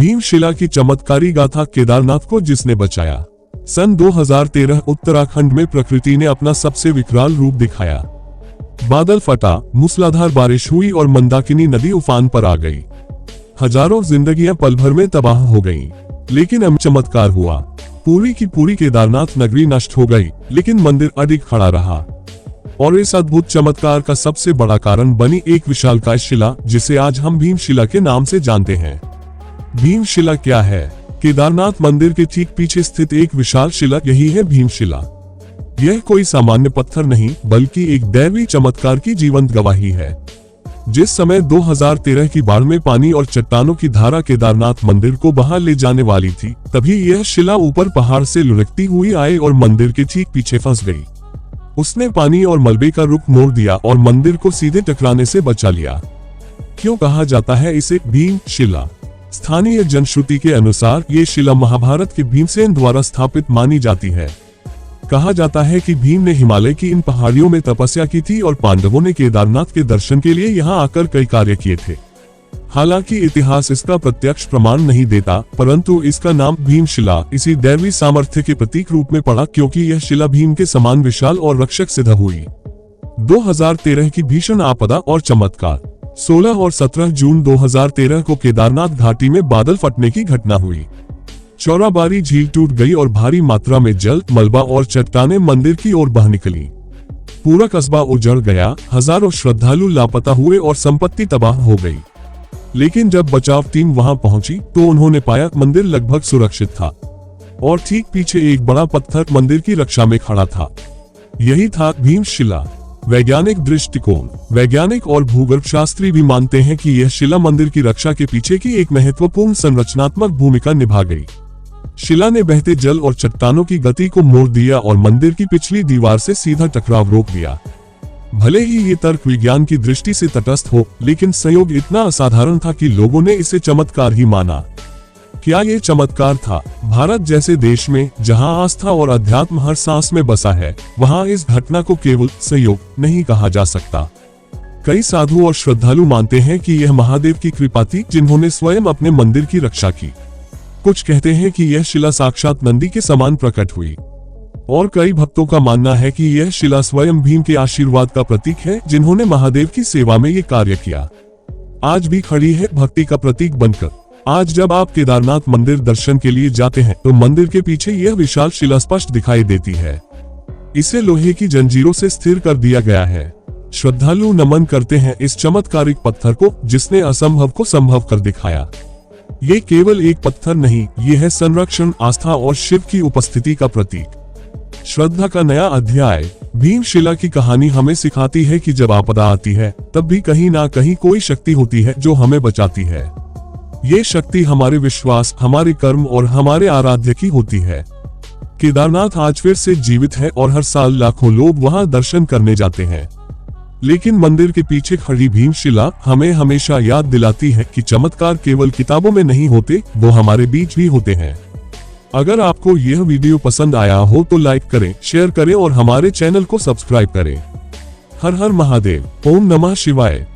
भीमशिला की चमत्कारी गाथा, केदारनाथ को जिसने बचाया। सन 2013 उत्तराखंड में प्रकृति ने अपना सबसे विकराल रूप दिखाया। बादल फटा, मूसलाधार बारिश हुई और मंदाकिनी नदी उफान पर आ गई। हजारों जिंदगियां पल भर में तबाह हो गईं। लेकिन अब चमत्कार हुआ। पूरी की पूरी केदारनाथ नगरी नष्ट हो गई, लेकिन मंदिर अडिग खड़ा रहा। और इस अद्भुत चमत्कार का सबसे बड़ा कारण बनी एक विशालकाय शिला, जिसे आज हम भीमशिला के नाम से जानते हैं। भीमशिला क्या है? केदारनाथ मंदिर के ठीक पीछे स्थित एक विशाल शिला, यही है भीमशिला। यह कोई सामान्य पत्थर नहीं, बल्कि एक दैवी चमत्कार की जीवंत गवाही है। जिस समय 2013 की बाढ़ में पानी और चट्टानों की धारा केदारनाथ मंदिर को बहा ले जाने वाली थी, तभी यह शिला ऊपर पहाड़ से लुढ़कती हुई आई और मंदिर के ठीक पीछे फंस गई। उसने पानी और मलबे का रुख मोड़ दिया और मंदिर को सीधे टकराने से बचा लिया। क्यों कहा जाता है इसे भीमशिला? स्थानीय जनश्रुति के अनुसार ये शिला महाभारत के भीमसेन द्वारा स्थापित मानी जाती है। कहा जाता है कि भीम ने हिमालय की इन पहाड़ियों में तपस्या की थी और पांडवों ने केदारनाथ के दर्शन के लिए यहाँ आकर कई कार्य किए थे। हालांकि इतिहास इसका प्रत्यक्ष प्रमाण नहीं देता, परंतु इसका नाम भीमशिला इसी दैवी सामर्थ्य के प्रतीक रूप में पड़ा, क्योंकि यह शिला भीम के समान विशाल और रक्षक सिद्ध हुई। 2013 की भीषण आपदा और चमत्कार। 16 और 17 जून 2013 को केदारनाथ घाटी में बादल फटने की घटना हुई। चौराबाड़ी झील टूट गई और भारी मात्रा में जल, मलबा और चट्टानें मंदिर की ओर बह निकली। पूरा कस्बा उजड़ गया, हजारों श्रद्धालु लापता हुए और संपत्ति तबाह हो गई। लेकिन जब बचाव टीम वहां पहुंची तो उन्होंने पाया मंदिर लगभग सुरक्षित था और ठीक पीछे एक बड़ा पत्थर मंदिर की रक्षा में खड़ा था। यही था भीमशिला। वैज्ञानिक दृष्टिकोण। वैज्ञानिक और भूगर्भ शास्त्री भी मानते हैं कि यह शिला मंदिर की रक्षा के पीछे की एक महत्वपूर्ण संरचनात्मक भूमिका निभा गई। शिला ने बहते जल और चट्टानों की गति को मोड़ दिया और मंदिर की पिछली दीवार से सीधा टकराव रोक दिया। भले ही ये तर्क विज्ञान की दृष्टि से तटस्थ हो, लेकिन संयोग इतना असाधारण था कि लोगों ने इसे चमत्कार ही माना। क्या ये चमत्कार था? भारत जैसे देश में जहां आस्था और अध्यात्म हर सांस में बसा है, वहां इस घटना को केवल संयोग नहीं कहा जा सकता। कई साधु और श्रद्धालु मानते हैं कि यह महादेव की कृपा थी, जिन्होंने स्वयं अपने मंदिर की रक्षा की। कुछ कहते हैं कि यह शिला साक्षात नंदी के समान प्रकट हुई और कई भक्तों का मानना है कि यह शिला स्वयं भीम के आशीर्वाद का प्रतीक है, जिन्होंने महादेव की सेवा में ये कार्य किया। आज भी खड़ी है भक्ति का प्रतीक बनकर। आज जब आप केदारनाथ मंदिर दर्शन के लिए जाते हैं तो मंदिर के पीछे यह विशाल शिला स्पष्ट दिखाई देती है। इसे लोहे की जंजीरों से स्थिर कर दिया गया है। श्रद्धालु नमन करते हैं इस चमत्कारिक पत्थर को, जिसने असंभव को संभव कर दिखाया। ये केवल एक पत्थर नहीं, ये है संरक्षण, आस्था और शिव की उपस्थिति का प्रतीक। श्रद्धा का नया अध्याय। भीमशिला की कहानी हमें सिखाती है कि जब आपदा आती है, तब भी कहीं ना कहीं कोई शक्ति होती है जो हमें बचाती है। ये शक्ति हमारे विश्वास, हमारे कर्म और हमारे आराध्य की होती है। केदारनाथ आज फिर से जीवित है और हर साल लाखों लोग वहां दर्शन करने जाते हैं। लेकिन मंदिर के पीछे खड़ी भीमशिला हमें हमेशा याद दिलाती है कि चमत्कार केवल किताबों में नहीं होते, वो हमारे बीच भी होते हैं। अगर आपको यह वीडियो पसंद आया हो तो लाइक करें, शेयर करें और हमारे चैनल को सब्सक्राइब करें। हर हर महादेव। ओम नमः शिवाय।